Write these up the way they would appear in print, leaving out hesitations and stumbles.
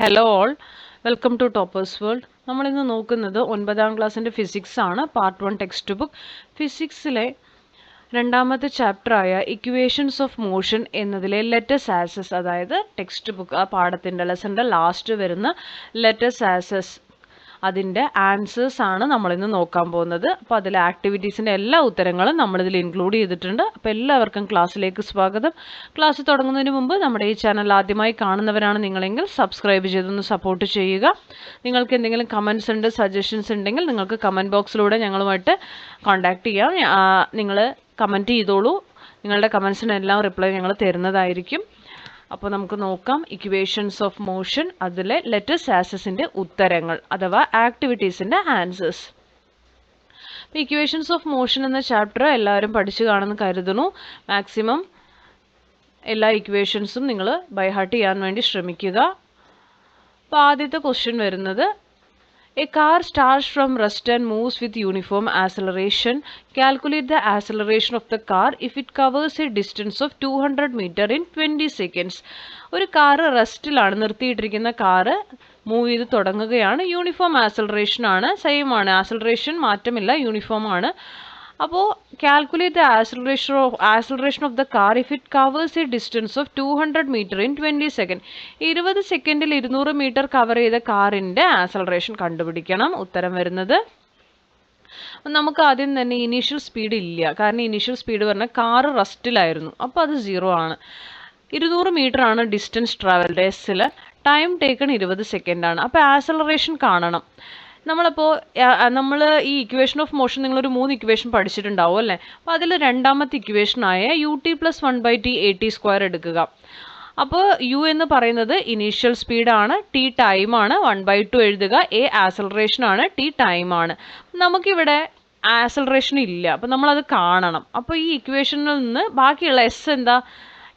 Hello all, welcome to toppers world. നമ്മളിന്ന് നോക്കുന്നത് 9ാം ക്ലാസ്സിൻ്റെ ഫിസിക്സ് ആണ്. Part 1 text book. ഫിസിക്സിലെ രണ്ടാമത്തെ ചാപ്റ്ററായ ഇക്വേഷൻസ് ഓഫ് മോഷൻ എന്നതിലെ ലെറ്റസ് ആസസ്, അതായത് ടെക്സ്റ്റ് ബുക്ക് ആ പാഠത്തിൻ്റെ ലെസൻ്റെ ലാസ്റ്റ് വരുന്ന ലെറ്റസ് ആസസ്, അതിൻ്റെ ആൻസേഴ്സ് ആണ് നമ്മളിന്ന് നോക്കാൻ പോകുന്നത്. അപ്പോൾ അതിലെ ആക്ടിവിറ്റീസിൻ്റെ എല്ലാ ഉത്തരങ്ങളും നമ്മളിതിൽ ഇൻക്ലൂഡ് ചെയ്തിട്ടുണ്ട്. അപ്പോൾ എല്ലാവർക്കും ക്ലാസ്സിലേക്ക് സ്വാഗതം. ക്ലാസ് തുടങ്ങുന്നതിന് മുമ്പ് നമ്മുടെ ഈ ചാനൽ ആദ്യമായി കാണുന്നവരാണ് നിങ്ങളെങ്കിൽ സബ്സ്ക്രൈബ് ചെയ്തൊന്ന് സപ്പോർട്ട് ചെയ്യുക. നിങ്ങൾക്ക് എന്തെങ്കിലും കമൻസ് ഉണ്ട്, സജഷൻസ് ഉണ്ടെങ്കിൽ നിങ്ങൾക്ക് കമൻറ്റ് ബോക്സിലൂടെ ഞങ്ങളുമായിട്ട് കോൺടാക്റ്റ് ചെയ്യാം. നിങ്ങൾ കമൻറ്റ് ചെയ്തോളൂ. നിങ്ങളുടെ കമൻസിനെല്ലാം റിപ്ലൈ ഞങ്ങൾ തരുന്നതായിരിക്കും. അപ്പോൾ നമുക്ക് നോക്കാം ഇക്വേഷൻസ് ഓഫ് മോഷൻ, അതിലെ ലെറ്റസ് ആസസിൻ്റെ ഉത്തരങ്ങൾ അഥവാ ആക്ടിവിറ്റീസിൻ്റെ ആൻസേഴ്സ്. അപ്പോൾ ഇക്വേഷൻസ് ഓഫ് മോഷൻ എന്ന ചാപ്റ്റർ എല്ലാവരും പഠിച്ചു കാണുമെന്ന് കരുതുന്നു. മാക്സിമം എല്ലാ ഇക്വേഷൻസും നിങ്ങൾ ബൈഹാർട്ട് ചെയ്യാൻ വേണ്ടി ശ്രമിക്കുക. അപ്പോൾ ആദ്യത്തെ ക്വസ്റ്റ്യൻ വരുന്നത്, A car starts from rest and moves with uniform acceleration. Calculate the acceleration of the car if it covers a distance of 200 meter in 20 seconds. ഒരു കാറ് റെസ്റ്റിലാണ്, നിർത്തിയിട്ടിരിക്കുന്ന കാറ് മൂവ് ചെയ്ത് തുടങ്ങുകയാണ്. യൂണിഫോം ആക്സലറേഷൻ ആണ്, same ആണ്, acceleration മാറ്റമില്ല, uniform ആണ്. അപ്പോൾ calculate the acceleration of the car if it covers a distance of 200 metre in 20 second. 20 സെക്കൻഡിൽ 200 മീറ്റർ കവർ ചെയ്ത കാറിൻ്റെ ആക്സലറേഷൻ കണ്ടുപിടിക്കണം. ഉത്തരം വരുന്നത്, നമുക്ക് ആദ്യം തന്നെ ഇനീഷ്യൽ സ്പീഡ് ഇല്ല, കാരണം ഇനീഷ്യൽ സ്പീഡ് പറഞ്ഞാൽ കാറ് റെസ്റ്റിലായിരുന്നു, അപ്പോൾ അത് 0 ആണ്. 200 മീറ്റർ ആണ് ഡിസ്റ്റൻസ് ട്രാവൽഡ്. എസ്സിൽ ടൈം ടേക്കൺ 20 സെക്കൻഡാണ്. അപ്പോൾ ആക്സലറേഷൻ കാണണം. നമ്മൾ ഈ ഇക്വേഷൻ ഓഫ് മോഷൻ നിങ്ങളൊരു 3 ഇക്വേഷൻ പഠിച്ചിട്ടുണ്ടാവും അല്ലേ? അപ്പോൾ അതിൽ രണ്ടാമത്തെ ഇക്വേഷനായ ut + 1/t at² എടുക്കുക. അപ്പോൾ യു എന്ന് പറയുന്നത് ഇനീഷ്യൽ സ്പീഡാണ്, ടി ടൈമാണ്, 1/2 എഴുതുക, എ ആക്സലറേഷൻ ആണ്, ടി ടൈമാണ്. നമുക്കിവിടെ ആക്സലറേഷൻ ഇല്ല, അപ്പോൾ നമ്മളത് കാണണം. അപ്പോൾ ഈ ഇക്വേഷനിൽ നിന്ന് ബാക്കിയുള്ള എസ് എന്താ,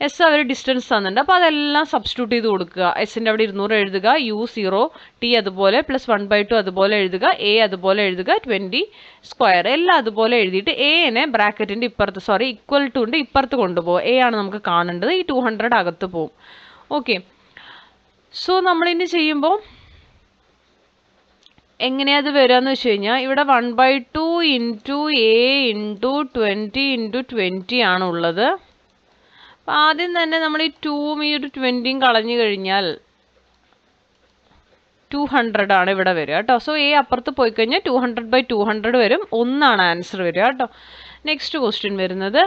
എസ് അവർ ഡിസ്റ്റൻസ് തന്നിട്ടുണ്ട്, അപ്പോൾ അതെല്ലാം സബ്സ്റ്റിറ്റ്യൂട്ട് ചെയ്ത് കൊടുക്കുക. എസിൻ്റെ അവിടെ 200 എഴുതുക, യു 0, ടി അതുപോലെ, പ്ലസ് 1/2 അതുപോലെ എഴുതുക, എ അതുപോലെ എഴുതുക, 20² എല്ലാം അതുപോലെ എഴുതിയിട്ട് എനെ ബ്രാക്കറ്റിൻ്റെ ഇപ്പുറത്ത്, ഈക്വൽ ടുൻ്റെ ഇപ്പുറത്ത് കൊണ്ടുപോകും. എ ആണ് നമുക്ക് കാണേണ്ടത്, ഈ 200 അകത്ത് പോകും. ഓക്കെ, സോ നമ്മളിനി ചെയ്യുമ്പോൾ എങ്ങനെയത് വരികയെന്ന് വെച്ച് കഴിഞ്ഞാൽ, ഇവിടെ 1/2 ഇൻറ്റു എ ഇൻറ്റു 20 ഇൻറ്റു 20 ആണുള്ളത്. അപ്പോൾ ആദ്യം തന്നെ നമ്മൾ ഈ 2ഉം ഈ ഒരു 20യും കളഞ്ഞു കഴിഞ്ഞാൽ 200 ആണ് ഇവിടെ വരിക കേട്ടോ. സോ എ അപ്പുറത്ത് പോയി കഴിഞ്ഞാൽ 200/200 വരും, 1 ആണ് ആൻസർ വരിക കേട്ടോ. നെക്സ്റ്റ് ക്വസ്റ്റ്യൻ വരുന്നത്,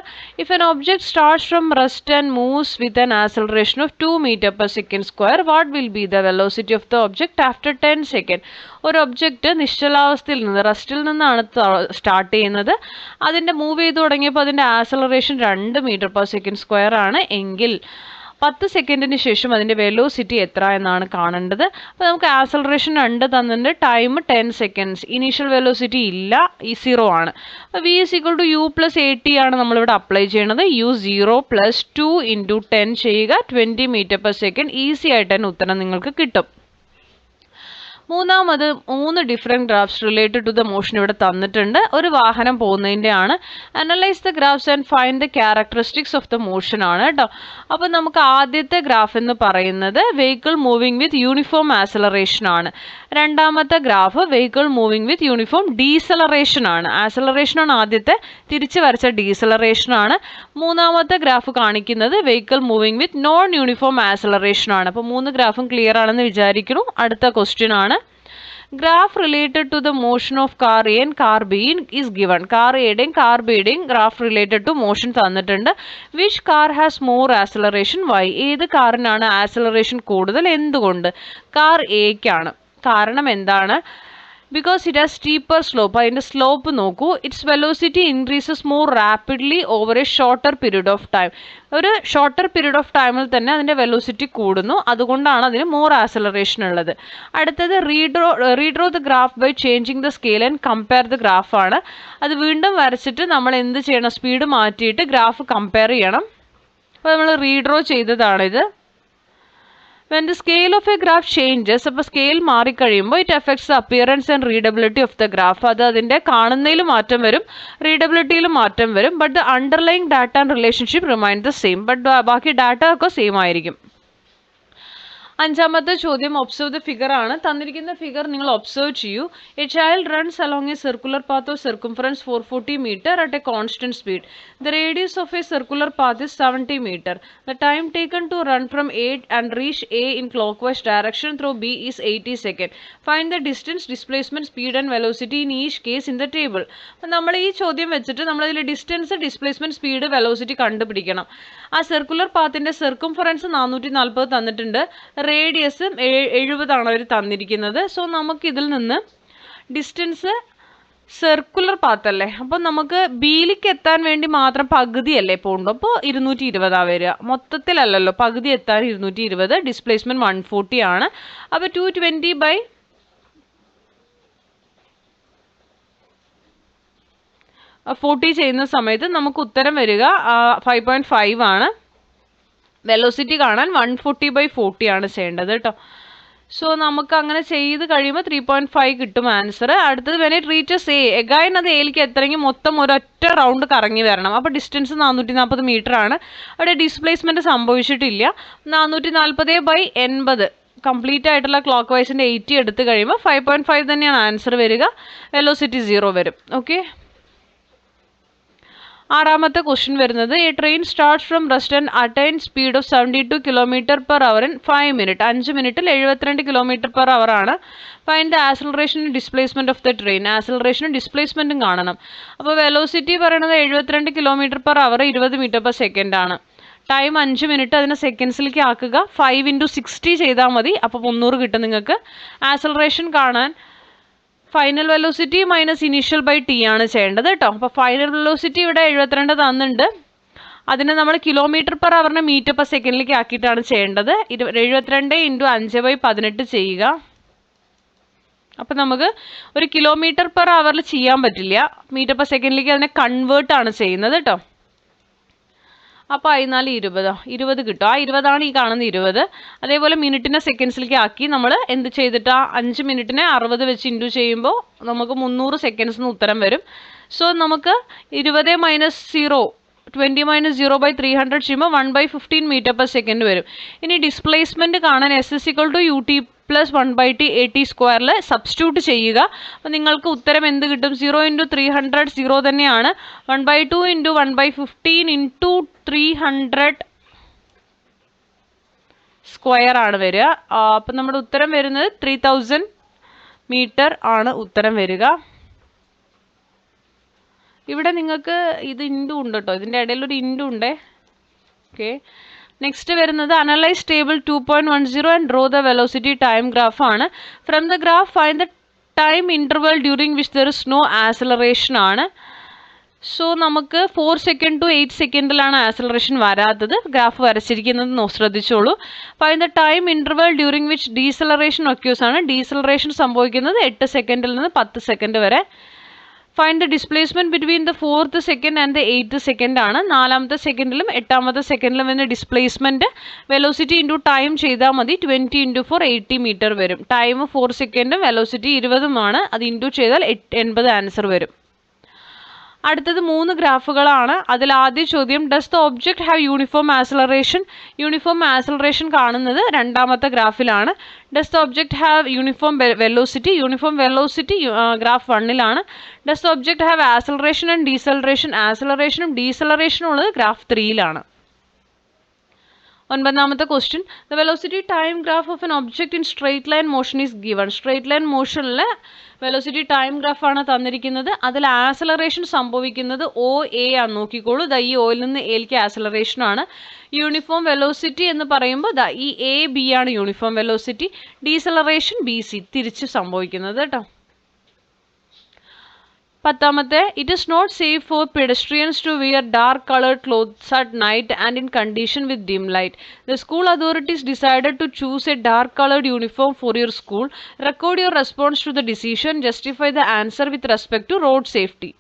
if N object starts from rest and moves with an acceleration of 2 m/s², what will be the velocity of the object after 10 second. ഒരു ഒബ്ജെക്റ്റ് നിശ്ചലാവസ്ഥയിൽ നിന്ന്, റെസ്റ്റിൽ നിന്നാണ് സ്റ്റാർട്ട് ചെയ്യുന്നത്. അതിൻ്റെ മൂവ് ചെയ്ത് തുടങ്ങിയപ്പോൾ അതിൻ്റെ ആക്സലറേഷൻ 2 m/s² ആണ് എങ്കിൽ 10 സെക്കൻഡിന് ശേഷം അതിൻ്റെ വെലോസിറ്റി എത്ര എന്നാണ് കാണേണ്ടത്. അപ്പോൾ നമുക്ക് ആക്സലറേഷൻ 2 തന്നിട്ടുണ്ട്, ടൈം 10 സെക്കൻഡ്സ്, ഇനീഷ്യൽ വെലോസിറ്റി ഇല്ല, ഈ 0 ആണ്. അപ്പോൾ v = u + at ആണ് നമ്മളിവിടെ അപ്ലൈ ചെയ്യണത്. u 0 + 2 × 10 ചെയ്യുക, 20 m/s. ഈസി ആയിട്ട് തന്നെ ഉത്തരം നിങ്ങൾക്ക് കിട്ടും. മൂന്നാമത് 3 different graphs related to the motion ഇവിടെ തന്നിട്ടുണ്ട്. ഒരു വാഹനം പോകുന്നതിൻ്റെ ആണ്. Analyse the graphs and find the characteristics of the motion ആണ് കേട്ടോ. അപ്പോൾ നമുക്ക് ആദ്യത്തെ ഗ്രാഫ് എന്ന് പറയുന്നത് vehicle moving with uniform acceleration ആണ്. രണ്ടാമത്തെ graph vehicle moving with uniform deceleration ആണ്. ആക്സലറേഷൻ ആണ് ആദ്യത്തെ, തിരിച്ച് വരച്ച ഡീസലറേഷൻ ആണ്. മൂന്നാമത്തെ ഗ്രാഫ് കാണിക്കുന്നത് vehicle moving with non uniform acceleration ആണ്. അപ്പോൾ 3 ഗ്രാഫും ക്ലിയർ ആണെന്ന് വിചാരിക്കുന്നു. അടുത്ത ക്വസ്റ്റ്യൻ ആണ്, graph related to the motion of car A and car B is given. Car എയുടെയും കാർ ബിയുടെയും ഗ്രാഫ് റിലേറ്റഡ് ടു മോഷൻ തന്നിട്ടുണ്ട്. Which car has more acceleration, why? ഏത് കാറിനാണ് ആക്സലറേഷൻ കൂടുതൽ, എന്തുകൊണ്ട്? കാർ എക്കാണ്. കാരണം എന്താണ്? Because it has steeper slope. അതിൻ്റെ സ്ലോപ്പ് നോക്കൂ. Its velocity increases more rapidly over a shorter period of time. ഒരു ഷോർട്ടർ പീരീഡ് ഓഫ് ടൈമിൽ തന്നെ അതിൻ്റെ വെലോസിറ്റി കൂടുന്നു, അതുകൊണ്ടാണ് അതിന് മോർ ആക്സലറേഷൻ ഉള്ളത്. അടുത്തത് redraw the graph by changing the scale and compare the graph ആണ്. അത് വീണ്ടും വരച്ചിട്ട് നമ്മൾ എന്ത് ചെയ്യണം, സ്പീഡ് മാറ്റിയിട്ട് ഗ്രാഫ് കമ്പയർ ചെയ്യണം. അപ്പോൾ നമ്മൾ റീഡ്രോ ചെയ്തതാണിത്. When the scale of a graph changes, അപ്പോൾ സ്കെയിൽ മാറിക്കഴിയുമ്പോൾ it affects the appearance and readability of the graph. അത് അതിൻ്റെ കാണുന്നതിൽ മാറ്റം വരും, റീഡബിലിറ്റിയിൽ മാറ്റം വരും. But the underlying data and relationship remain the same. But ബാക്കി ഡാറ്റ ഒക്കെ സെയിം ആയിരിക്കും. അഞ്ചാമത്തെ ചോദ്യം ഒബ്സർവ് ദ ഫിഗർ ആണ്. തന്നിരിക്കുന്ന ഫിഗർ നിങ്ങൾ ഒബ്സർവ് ചെയ്യൂ. A child runs along a circular path of circumference 440 metre at a constant speed. The radius of a circular path is 70 metre. The time taken to run from A and reach A in clockwise direction through B is 80 second. Find the distance, displacement, speed and velocity in each case in the table. നമ്മൾ ഈ ചോദ്യം വെച്ചിട്ട് നമ്മളതിൽ distance, displacement, speed, velocity കണ്ടുപിടിക്കണം. ആ circular പാത്തിന്റെ circumference 440 തന്നിട്ടുണ്ട്, radius 70 ആണ് അവർ തന്നിരിക്കുന്നത്. സോ നമുക്ക് ഇതിൽ നിന്ന് ഡിസ്റ്റൻസ്, സർക്കുലർ പാത്ത് അല്ലേ, അപ്പോൾ നമുക്ക് ബിയിലേക്ക് എത്താൻ വേണ്ടി മാത്രം പകുതിയല്ലേ പോകുള്ളൂ, അപ്പോൾ 220 വരിക. മൊത്തത്തിലല്ലല്ലോ, പകുതി എത്താൻ 220. ഡിസ്പ്ലേസ്മെന്റ് 140 ആണ്. അപ്പോൾ 220/40 ചെയ്യുന്ന സമയത്ത് നമുക്ക് ഉത്തരം വരിക 5.5 ആണ്. വെലോസിറ്റി കാണാൻ 140/40 ആണ് ചെയ്യേണ്ടത് കേട്ടോ. സോ നമുക്ക് അങ്ങനെ ചെയ്ത് കഴിയുമ്പോൾ 3.5 കിട്ടും ആൻസർ. അടുത്തത് when it reaches A again, അത് എയിലേക്ക് എത്തണമെങ്കിൽ മൊത്തം ഒരൊറ്റ റൗണ്ട് കറങ്ങി വരണം. അപ്പോൾ ഡിസ്റ്റൻസ് 440 മീറ്റർ ആണ്. അവിടെ ഡിസ്പ്ലേസ്മെന്റ് സംഭവിച്ചിട്ടില്ല. 440/80 കംപ്ലീറ്റ് ആയിട്ടുള്ള ക്ലോക്ക് വൈസിൻ്റെ 80 എടുത്ത് കഴിയുമ്പോൾ 5.5 തന്നെയാണ് ആൻസർ വരിക. വെലോസിറ്റി 0 വരും. ഓക്കെ. ആറാമത്തെ ക്വസ്റ്റ്യൻ വരുന്നത് a train starts from rest and attain speed of 72 km/h in 5 minute. 5 മിനിറ്റിൽ 72 km/h ആണ്. Find the acceleration and displacement of the train. ആക്സിലറേഷനും ഡിസ്പ്ലേസ്മെന്റും കാണണം. അപ്പോൾ വെലോസിറ്റി പറയുന്നത് 72 km/h 20 m/s ആണ്. ടൈം 5 മിനിറ്റ്, അതിനെ സെക്കൻഡ്സിലേക്ക് ആക്കുക. 5 × 60 ചെയ്താൽ മതി, അപ്പോൾ 300 കിട്ടും നിങ്ങൾക്ക്. ആക്സിലറേഷൻ കാണാൻ final velocity minus initial by T ആണ് ചെയ്യേണ്ടത് കേട്ടോ. അപ്പോൾ ഫൈനൽ വെലോസിറ്റി ഇവിടെ 72 തന്നിട്ടുണ്ട്. അതിനെ നമ്മൾ km/h മീറ്റർ/സെക്കൻഡിലേക്ക് ആക്കിയിട്ടാണ് ചെയ്യേണ്ടത്. 72 × 5/18 ചെയ്യുക. അപ്പം നമുക്ക് ഒരു km/h ചെയ്യാൻ പറ്റില്ല, മീറ്റർ/സെക്കൻഡിലേക്ക് അതിനെ കൺവേർട്ട് ആണ് ചെയ്യുന്നത് കേട്ടോ. അപ്പോൾ 20 കിട്ടും. ആ 20 ആണ് ഈ കാണുന്ന 20. അതേപോലെ മിനിറ്റിനെ സെക്കൻഡ്സിലേക്ക് ആക്കി നമ്മൾ എന്ത് ചെയ്തിട്ടാ 5 മിനിറ്റിനെ 60 വെച്ച് ഇൻറ്റു ചെയ്യുമ്പോൾ നമുക്ക് 300 സെക്കൻഡ്സിന് ഉത്തരം വരും. സോ നമുക്ക് 20 - 0 20 - 0/300 ചെയ്യുമ്പോൾ 1/15 m/s വരും. ഇനി ഡിസ്പ്ലേസ്മെന്റ് കാണാൻ S = ut + 1/t at² substitute ചെയ്യുക. അപ്പോൾ നിങ്ങൾക്ക് ഉത്തരം എന്ത് കിട്ടും? 0 × 300 0 തന്നെയാണ്. 1/2 × 1/15 × 300² ആണ് വരിക. അപ്പം നമ്മുടെ ഉത്തരം വരുന്നത് 3000 മീറ്റർ ആണ് ഉത്തരം വരിക. ഇവിടെ നിങ്ങൾക്ക് ഇത് ഇൻഡു ഉണ്ട് കേട്ടോ, ഇതിൻ്റെ ഇടയിൽ ഒരു ഇൻഡു ഉണ്ടേ. ഓക്കെ. നെക്സ്റ്റ് വരുന്നത് analyse table 2.10 and draw the velocity time graph ആണ്. From the graph find the time interval during which there is no acceleration ആണ്. സോ നമുക്ക് 4 സെക്കൻഡ് ടു 8 സെക്കൻഡിലാണ് ആക്സിലറേഷൻ വരാത്തത്. ഗ്രാഫ് വരച്ചിരിക്കുന്നത് ശ്രദ്ധിച്ചോളൂ. Find the time interval during which deceleration occurs ആണ്. Deceleration സംഭവിക്കുന്നത് 8 സെക്കൻഡിൽ നിന്ന് 10 സെക്കൻഡ് വരെ. Find the displacement between the 4th second and the 8th second ആണ്. 4ാമത്തെ സെക്കൻഡിലും 8ാമത്തെ സെക്കൻഡിലും വരുന്ന ഡിസ്പ്ലേസ്മെന്റ് വെലോസിറ്റി ഇൻറ്റു ടൈം ചെയ്താൽ മതി. 20 × 4 80 മീറ്റർ വരും. ടൈം 4 സെക്കൻഡും വെലോസിറ്റി 20ഉമാണ്. അത് ഇൻറ്റു ചെയ്താൽ 80 ആൻസർ വരും. അടുത്തത് 3 ഗ്രാഫുകളാണ്. അതിൽ ആദ്യ ചോദ്യം does the object have uniform acceleration. Uniform acceleration കാണുന്നത് 2ാമത്തെ ഗ്രാഫിലാണ്. Does the object have uniform velocity. Uniform velocity graph 1ലാണ്. Does the object have acceleration and deceleration. ആക്സിലറേഷനും ഡീസലറേഷനും ഉള്ളത് ഗ്രാഫ് 3ലാണ്. 9ാമത്തെ question the velocity time graph of an object in straight line motion is given. Straight line മോഷനിൽ velocity time ഗ്രാഫാണ് തന്നിരിക്കുന്നത്. അതിൽ ആക്സിലറേഷൻ സംഭവിക്കുന്നത് OA ആണ്. നോക്കിക്കോളൂ, ഈ ഓയിൽ നിന്ന് എയിലേക്ക് ആക്സിലറേഷൻ ആണ്. യൂണിഫോം വെലോസിറ്റി എന്ന് പറയുമ്പോൾ ഈ AB ആണ് യൂണിഫോം വെലോസിറ്റി. ഡീസലറേഷൻ BC തിരിച്ച് സംഭവിക്കുന്നത് കേട്ടോ. 10ാമത്തെ it is not safe for pedestrians to wear dark coloured clothes at night and in condition with dim light. The school authorities decided to choose a dark coloured uniform for your school. Record your response to the decision. Justify the answer with respect to road safety.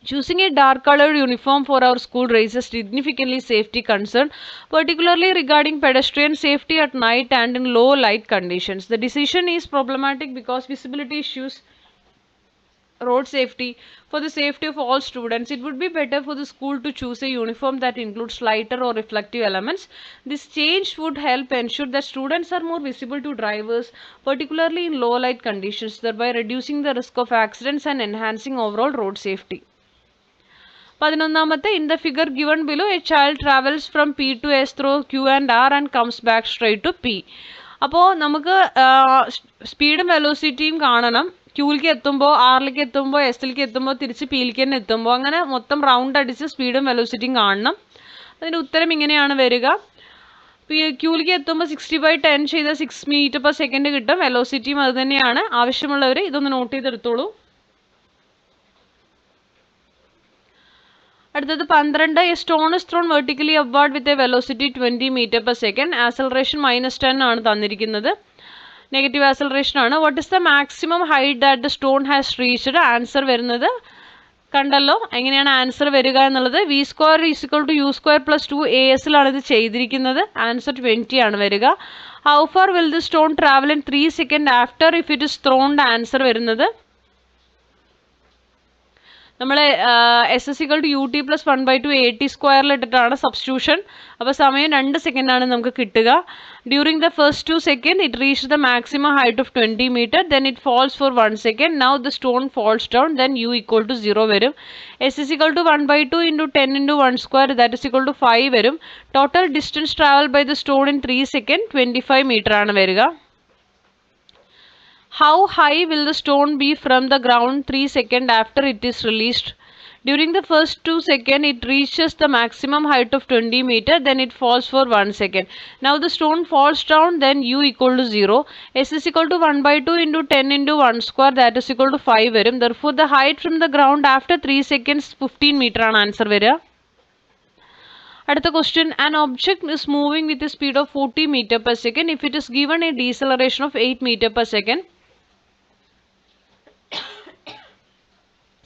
Choosing a dark colored uniform for our school raises significantly safety concern, particularly regarding pedestrian safety at night and in low light conditions. The decision is problematic because visibility issues road safety, for the safety of all students, it would be better for the school to choose a uniform that includes lighter or reflective elements. This change would help ensure that students are more visible to drivers, particularly in low light conditions, thereby reducing the risk of accidents and enhancing overall road safety. 11. In the figure given below, a child travels from P to S through Q and R and comes back straight to P. അപ്പോൾ നമുക്ക് സ്പീഡും വെലോസിറ്റിയും കാണണം. ക്യൂവിലേക്ക് എത്തുമ്പോൾ, ആറിലേക്ക് എത്തുമ്പോൾ, എസിലേക്ക് എത്തുമ്പോൾ, തിരിച്ച് പിയിലേക്ക് തന്നെ എത്തുമ്പോൾ, അങ്ങനെ മൊത്തം റൗണ്ട് അടിച്ച് സ്പീഡും വെലോസിറ്റിയും കാണണം. അതിൻ്റെ ഉത്തരം ഇങ്ങനെയാണ് വരിക. ക്യൂവിലേക്ക് എത്തുമ്പോൾ 60/10 ചെയ്ത 6 മീറ്റർ/സെക്കൻഡ് കിട്ടും. വെലോസിറ്റിയും അത് തന്നെയാണ്. ആവശ്യമുള്ളവർ ഇതൊന്ന് നോട്ട് ചെയ്തെടുത്തോളൂ. അടുത്തത് 12. A stone is thrown vertically upward with a velocity 20 meter/second. Acceleration -10 ആണ് തന്നിരിക്കുന്നത്. നെഗറ്റീവ് ആക്സലറേഷൻ ആണ്. What is the maximum height that the stone has reached? Answer വരുന്നത് കണ്ടല്ലോ. എങ്ങനെയാണ് ആൻസർ വരിക എന്നുള്ളത്? v² = u² + 2as ലാണ് ഇത് ചെയ്തിരിക്കുന്നത്. ആൻസർ 20 ആണ് വരിക. How far will the stone travel in 3 seconds after if it is thrown? Answer വരുന്നത് നമ്മൾ SS = UT + 1/2 AT² ഇട്ടിട്ടാണ് സബ്സ്റ്റിറ്റ്യൂഷൻ. അപ്പോൾ സമയം 2 സെക്കൻഡാണ് നമുക്ക് കിട്ടുക. During the first 2 seconds it reach the maximum height of 20 meter. Then it falls for 1 second. Now the stone falls down. Then u = 0 വരും. SS = 1/2 × 10 × 1² that is = 5 വരും. Total distance travel by the stone in 3 seconds 25 meter ആണ് വരിക. How high will the stone be from the ground 3 seconds after it is released? During the first 2 seconds, it reaches the maximum height of 20 meter. Then it falls for 1 second. Now the stone falls down. Then u = 0. SS = 1/2 × 10 × 1² that is = 5 വരും. Therefore, the height from the ground after 3 seconds 15 meter ആണ് answer വരിക. അടുത്ത question. An object is moving with a speed of 40 meter/second. If it is given a deceleration of 8 meter/second.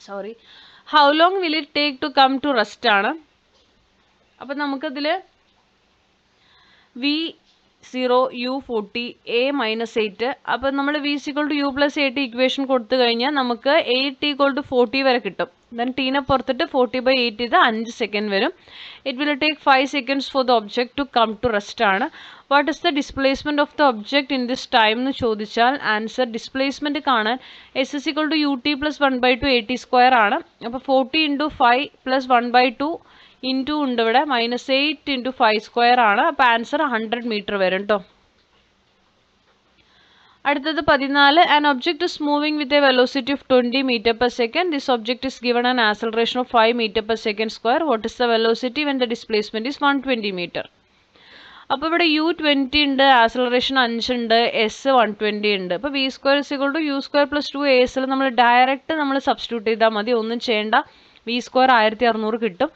Sorry. How long will it take to come to rest ആണ്. അപ്പോൾ നമുക്കതിൽ v0 u40 a -8. അപ്പോൾ നമ്മൾ v = u + 8 equation കൊടുത്തു കഴിഞ്ഞാൽ നമുക്ക് 8 = 40 വരെ കിട്ടും. ദെൻ ടീനെ പുറത്തിട്ട് 40/8 ചെയ്ത് 5 സെക്കൻഡ് വരും. It will take 5 seconds for the object to come to rest ആണ്. What is the displacement of the object in this time എന്ന് ചോദിച്ചാൽ ആൻസർ ഡിസ്പ്ലേസ്മെൻറ്റ് കാണാൻ SS = UT + 1/2 AT² ആണ്. അപ്പോൾ 40 × 5 + 1/2 ഇൻറ്റു ഉണ്ട് ഇവിടെ -8 × 5² ആണ്. അപ്പോൾ ആൻസർ 100 meter വരും കേട്ടോ. അടുത്തത് 14. An object is moving with a velocity of 20 meter/second. This object is given an acceleration of 5 meter/second². What is the velocity when the displacement is 120 meter? അപ്പോൾ ഇവിടെ u20 ഉണ്ട്, ആക്സലറേഷൻ 5 ഉണ്ട്, s120 ഉണ്ട്. അപ്പോൾ v² = u² + 2as നമ്മൾ direct substitute ചെയ്താൽ മതി, ഒന്നും ചെയ്യേണ്ട. v² 1600 കിട്ടും.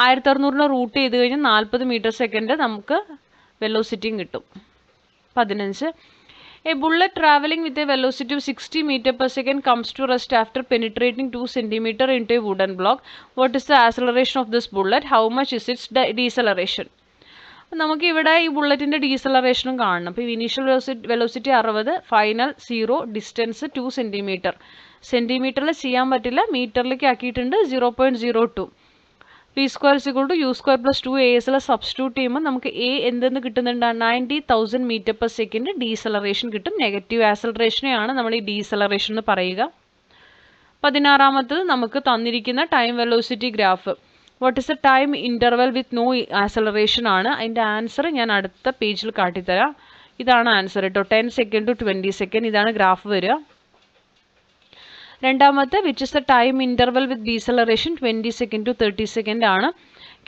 1600 റൂട്ട് ചെയ്ത് കഴിഞ്ഞാൽ 40 meter/second നമുക്ക് വെലോസിറ്റിയും കിട്ടും. 15. A bullet traveling with a velocity of 60 meter/second comes to rest after penetrating 2 centimeter into a wooden block. What is the acceleration of this bullet? How much is its deceleration? നമുക്ക് ഇവിടെ ഈ ബുള്ളറ്റിൻ്റെ ഡീസലറേഷനും കാണണം. അപ്പോൾ initial velocity 60, final 0, distance 2 centimeter. സെൻറ്റിമീറ്ററിൽ ചെയ്യാൻ പറ്റില്ല, മീറ്ററിലേക്ക് ആക്കിയിട്ടുണ്ട് 0.02. v² = u² + 2as substitute ചെയ്യുമ്പോൾ നമുക്ക് a എന്തെന്ന് കിട്ടുന്നുണ്ട്? 90,000 meter/second ഡീസലറേഷൻ കിട്ടും. നെഗറ്റീവ് ആക്സലറേഷനെയാണ് നമ്മൾ ഈ ഡീസലറേഷൻ എന്ന് പറയുക. 16. നമുക്ക് തന്നിരിക്കുന്ന time velocity graph. What is the time interval with no acceleration ആണ്. അതിൻ്റെ ആൻസർ ഞാൻ അടുത്ത പേജിൽ കാട്ടിത്തരാം. ഇതാണ് ആൻസർ കേട്ടോ. 10 seconds to 20 seconds ഇതാണ് ഗ്രാഫ് വരിക. രണ്ടാമത്തെ which is the time interval with deceleration 20 seconds to 30 seconds ആണ്.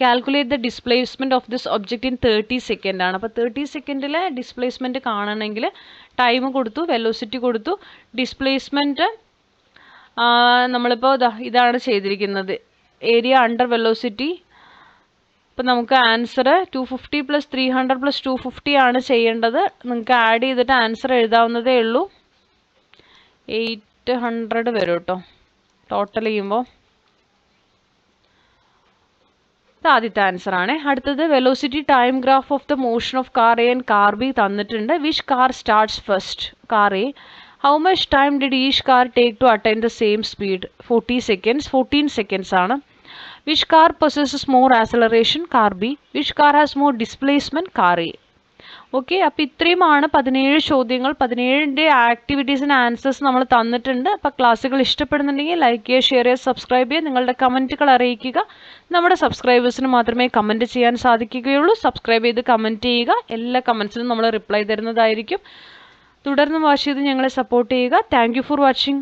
Calculate the displacement of this object in 30 seconds ആണ്. അപ്പോൾ 30 seconds ഡിസ്പ്ലേസ്മെൻറ്റ് കാണണമെങ്കിൽ ടൈം കൊടുത്തു, വെലോസിറ്റി കൊടുത്തു, ഡിസ്പ്ലേസ്മെൻറ്റ് നമ്മളിപ്പോൾ ഇതാണ് ചെയ്തിരിക്കുന്നത്, ഏരിയ അണ്ടർ വെലോസിറ്റി. അപ്പോൾ നമുക്ക് ആൻസർ 250 + 300 + 250 ആണ് ചെയ്യേണ്ടത്. നിങ്ങൾക്ക് ആഡ് ചെയ്തിട്ട് ആൻസർ എഴുതാവുന്നതേ ഉള്ളൂ. 800 വരും കേട്ടോ ടോട്ടൽ ചെയ്യുമ്പോൾ. ഇത് ആദ്യത്തെ ആൻസർ ആണ്. അടുത്തത് velocity time graph of the motion of car A and car B തന്നിട്ടുണ്ട്. Which car starts first? Car A. How much time did each car take to attain the same speed? 40 seconds. 14 seconds ആണ്. Which car possesses more acceleration? Car B. Which car has more displacement? Car A. Okay, അപ്പോൾ ഇത്രയുമാണ് 17 ചോദ്യങ്ങൾ. 17ൻ്റെ ആക്ടിവിറ്റീസിന് answers നമ്മൾ തന്നിട്ടുണ്ട്. അപ്പോൾ ക്ലാസ്സുകൾ ഇഷ്ടപ്പെടുന്നുണ്ടെങ്കിൽ like ചെയ്യുക, ഷെയർ ചെയ്യുക, സബ്സ്ക്രൈബ് ചെയ്യുക, നിങ്ങളുടെ കമൻറ്റുകൾ അറിയിക്കുക. നമ്മുടെ സബ്സ്ക്രൈബേഴ്സിന് മാത്രമേ കമൻറ്റ് ചെയ്യാൻ സാധിക്കുകയുള്ളൂ. സബ്സ്ക്രൈബ് ചെയ്ത് കമൻറ്റ് ചെയ്യുക. എല്ലാ കമൻസിനും നമ്മൾ റിപ്ലൈ തരുന്നതായിരിക്കും. തുടർന്ന് വാച്ച് ചെയ്ത് ഞങ്ങളെ സപ്പോർട്ട് ചെയ്യുക. Thank you for watching.